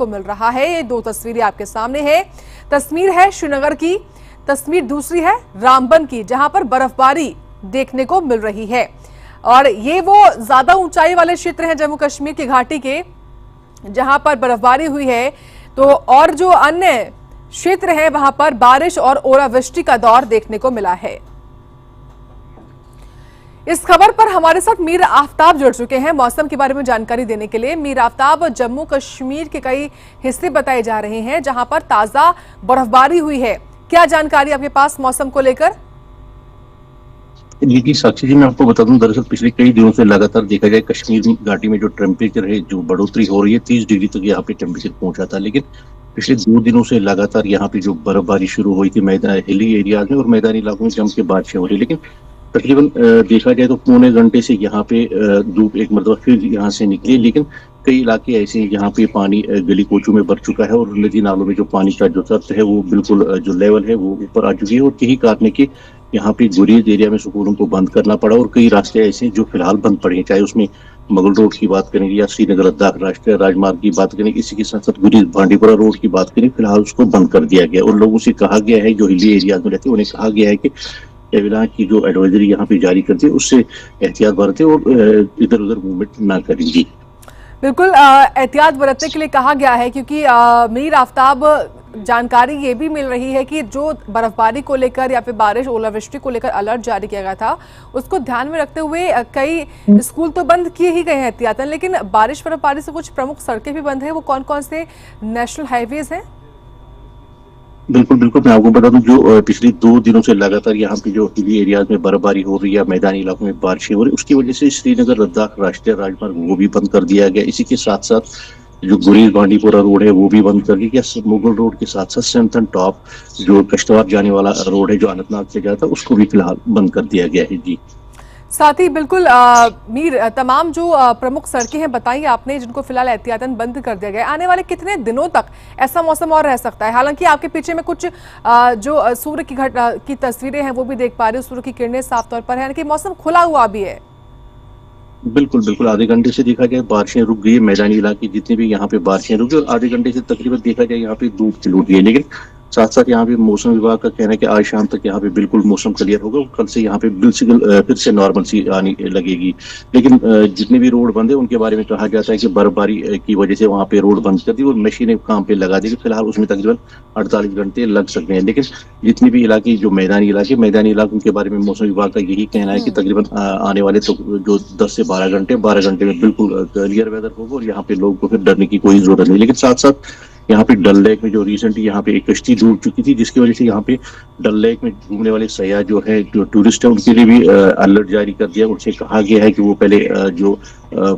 को मिल रहा है। ये दो तस्वीरें आपके सामने है। तस्वीर है श्रीनगर की, तस्वीर दूसरी है रामबन की, जहां पर बर्फबारी देखने को मिल रही है। और ये वो ज्यादा ऊंचाई वाले क्षेत्र हैं जम्मू कश्मीर की घाटी के, जहां पर बर्फबारी हुई है। तो और जो अन्य क्षेत्र है वहां पर बारिश और ओलावृष्टि का दौर देखने को मिला है। इस खबर पर हमारे साथ मीर आफ्ताब जुड़ चुके हैं मौसम के बारे में जानकारी देने के लिए। मीर आफ्ताब, जम्मू कश्मीर के कई हिस्से बताए जा रहे हैं जहां पर ताजा बर्फबारी हुई है, क्या जानकारी आपके पास मौसम को लेकर? जी साक्षी जी, मैं आपको बता दूं, दरअसल पिछले कई दिनों से लगातार देखा जाए कश्मीर घाटी में जो टेम्परेचर है, जो बढ़ोतरी हो रही है, 30 डिग्री तक यहाँ पे टेम्परेचर पहुंचा था। लेकिन पिछले 2 दिनों से लगातार यहाँ पे जो बर्फबारी शुरू हुई थी हिली एरियाज में और मैदानी इलाकों में जम के बारिशें हो रही, लेकिन तकरीबन देखा जाए तो पौने घंटे से यहाँ पे धूप एक मरतबा फिर यहाँ से निकली। लेकिन कई इलाके ऐसे हैं जहाँ पे पानी गली कोचों में भर चुका है और नदी नालों में जो पानी का जो सतह है वो बिल्कुल जो लेवल है वो ऊपर आ चुकी है। और यही कारण है कि यहाँ पे गुरेज एरिया में स्कूलों को बंद करना पड़ा और कई रास्ते ऐसे हैं जो फिलहाल बंद पड़े हैं, चाहे उसमें मुगल रोड की बात करेंगे या श्रीनगर लद्दाख राष्ट्रीय राजमार्ग की बात करें, इसी के साथ साथ गुरेज बांडीपुरा रोड की बात करें, फिलहाल उसको बंद कर दिया गया। और लोगों से कहा गया है, जो हिली एरियाज में रहते हैं उन्हें कहा गया है कि एविलांच की जो एडवाइजरी यहाँ पे जारी करती है उससे एहतियात बरतें और इधर उधर मूवमेंट ना करेंगी। बिल्कुल एहतियात बरतने के लिए कहा गया है, क्योंकि मीर आफ्ताब, जानकारी ये भी मिल रही है कि जो बर्फबारी को लेकर या फिर बारिश ओलावृष्टि को लेकर अलर्ट जारी किया गया था, उसको ध्यान में रखते हुए कई स्कूल तो बंद किए ही गए हैं एहतियातन, लेकिन बारिश बर्फबारी से कुछ प्रमुख सड़कें भी बंद है। वो कौन कौन से नेशनल हाईवेज हैं? बिल्कुल बिल्कुल, मैं आपको बता दूं, जो पिछले 2 दिनों से लगातार यहाँ पे जो हिली एरियाज में बर्फबारी हो रही है, मैदानी इलाकों में बारिशें हो रही है, उसकी वजह से श्रीनगर लद्दाख राष्ट्रीय राजमार्ग वो भी बंद कर दिया गया। इसी के साथ साथ जो गुरेज बांडीपुरा रोड है वो भी बंद कर दिया गया। मुगल रोड के साथ साथ सेंथन टॉप जो कश्तवाड़ जाने वाला रोड है जो अनंतनाग से जाता है, उसको भी फिलहाल बंद कर दिया गया है। जी साथ ही बिल्कुल मीर, तमाम जो प्रमुख सड़कें हैं बताइए आपने जिनको फिलहाल एहतियातन बंद कर दिया गया है, आने वाले कितने दिनों तक ऐसा मौसम और रह सकता है? हालांकि आपके पीछे में कुछ जो सूर्य की तस्वीरें हैं वो भी देख पा रहे हो, सूर्य की किरणें साफ तौर पर है, यानी कि मौसम खुला हुआ भी है। बिल्कुल बिल्कुल, आधे घंटे से देखा जाए बारिशें रुक गई, मैदानी इलाके जितने भी यहाँ पे बारिशें रुक गई और आधे घंटे से तकरीबन देखा जाए यहाँ पे धूप खिल उठी है। लेकिन साथ साथ यहाँ पे मौसम विभाग का कहना है कि आज शाम तक यहाँ पे बिल्कुल मौसम क्लियर होगा और कल से यहाँ पे बिल्कुल फिर से नॉर्मल सी आने लगेगी। लेकिन जितने भी रोड बंद है उनके बारे में कहा जाता है कि बर्फबारी की वजह से वहाँ पे रोड बंद कर दी और मशीनें काम पे लगा दी, फिलहाल उसमें तकरीबन 48 घंटे लग सकते हैं। लेकिन जितने भी इलाके जो मैदानी इलाकों के बारे में मौसम विभाग का यही कहना है कि तकरीबन आने वाले तो जो 10 से 12 घंटे में बिल्कुल क्लियर वेदर होगा और यहाँ पे लोगों को फिर डरने की कोई जरूरत नहीं। लेकिन साथ साथ यहाँ पे डल लेक में जो रिसेंटली यहाँ पे एक कश्ती डूब चुकी थी, जिसकी वजह से यहाँ पे डल लेक में घूमने वाले सयाह जो है, जो टूरिस्ट है, उनके लिए भी अलर्ट जारी कर दिया। उनसे कहा गया है कि वो पहले जो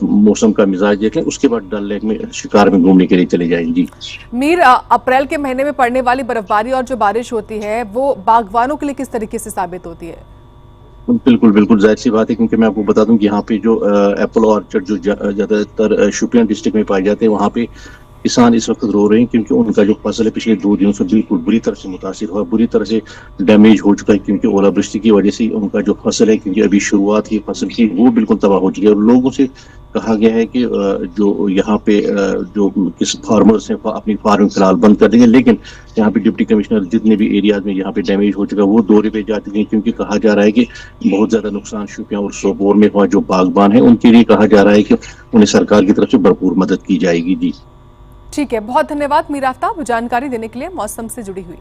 मौसम का मिजाज देख लें, उसके बाद डल लेक में शिकार में घूमने के लिए चले जाएंगी। मीर, अप्रैल के महीने में पड़ने वाली बर्फबारी और जो बारिश होती है वो बागवानों के लिए किस तरीके से साबित होती है? बिल्कुल बिल्कुल, जाहिर सी बात है, क्योंकि मैं आपको बता दूं कि यहाँ पे जो एप्पल ऑर्चर्ड जो ज्यादातर शोपियां डिस्ट्रिक्ट में पाए जाते हैं, वहाँ पे किसान इस वक्त रो रहे हैं क्योंकि उनका जो फसल है पिछले 2 दिनों से बिल्कुल बुरी तरह से मुतासिर हुआ, बुरी तरह से डैमेज हो चुका है, क्योंकि ओलावृष्टि की वजह से उनका जो फसल है, क्योंकि अभी शुरुआत ही फसल की, वो बिल्कुल तबाह हो चुकी है। और लोगों से कहा गया है कि जो यहाँ पे जो किस फार्मर्स हैं अपनी फार्मिंग फिलहाल बंद कर देंगे। लेकिन यहाँ पे डिप्टी कमिश्नर जितने भी एरियाज में यहाँ पे डैमेज हो चुका है वो दौरे पे जा चुके हैं, क्योंकि कहा जा रहा है कि बहुत ज्यादा नुकसान शोपियां और सोपोर में हुआ। जो बागबान है उनके लिए कहा जा रहा है कि उन्हें सरकार की तरफ से भरपूर मदद की जाएगी। जी ठीक है, बहुत धन्यवाद मीर आफ्ताब जानकारी देने के लिए मौसम से जुड़ी हुई।